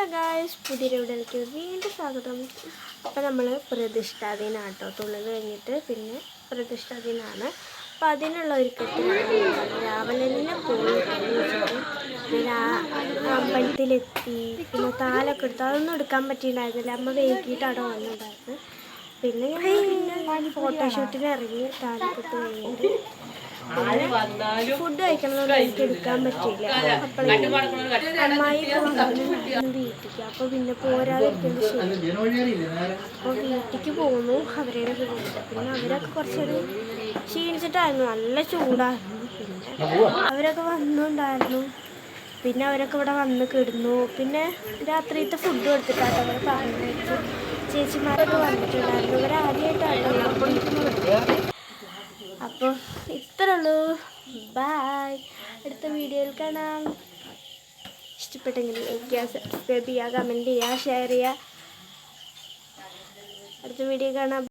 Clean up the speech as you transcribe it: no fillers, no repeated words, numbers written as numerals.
Hello guys, പുതിയൊരു വീഡിയോയിലേക്ക് വീണ്ടും സ്വാഗതം. അപ്പോൾ നമ്മൾ പ്രതിഷ്ഠാദിനാട്ടോ, തുള്ളൽ കഴിഞ്ഞിട്ട് പിന്നെ പ്രതിഷ്ഠാദിനാണ്. അപ്പോൾ അതിനുള്ള ഒരുക്കത്തിലാണ്. രാവിലെ തന്നെ പോയി അമ്പലത്തിലെത്തി. പിന്നെ താലൊക്കെ എടുത്തു. അതൊന്നും എടുക്കാൻ പറ്റിയിട്ടുണ്ടായിരുന്നില്ല, അമ്മ വൈകിട്ടാണ് വന്നിട്ടുണ്ടായിരുന്നത്. പിന്നെ ഞാൻ ഫോട്ടോഷൂട്ടിന് ഇറങ്ങി താലൊക്കെ ഇട്ട് കഴിഞ്ഞിട്ട് ഫുഡ് കഴിക്കണമെന്നൊന്നും എനിക്ക് എടുക്കാൻ പറ്റിയില്ല. അപ്പോഴേക്കും അമ്മായി വീട്ടിലേക്ക്. അപ്പോൾ പിന്നെ പോരാതിരിക്കുന്നത് ശരി. അപ്പോൾ വീട്ടിലേക്ക് പോകുന്നു അവരുടെ വീട്ടിൽ. പിന്നെ അവരൊക്കെ കുറച്ചൊരു ക്ഷീണിച്ചിട്ടായിരുന്നു, നല്ല ചൂടായിരുന്നു. പിന്നെ അവരൊക്കെ വന്നിട്ടുണ്ടായിരുന്നു. പിന്നെ അവരൊക്കെ ഇവിടെ വന്ന് കിടന്നു. പിന്നെ രാത്രിയിലത്തെ ഫുഡ് കൊടുത്തിട്ടാണ് അവർ പറഞ്ഞിട്ട് ചേച്ചിമാരൊക്കെ വന്നിട്ടുണ്ടായിരുന്നു. ഇവരാദ്യമായിട്ടാണ്. അപ്പോൾ ഇത്രേ ഉള്ളൂ. ബായ്. അടുത്ത വീഡിയോയിൽ കാണാം. ഇഷ്ടപ്പെട്ടെങ്കിൽ ലൈക്ക് ചെയ്യുക, സബ്സ്ക്രൈബ് ചെയ്യുക, കമൻറ്റ് ചെയ്യുക, ഷെയർ ചെയ്യുക. അടുത്ത വീഡിയോ കാണാം.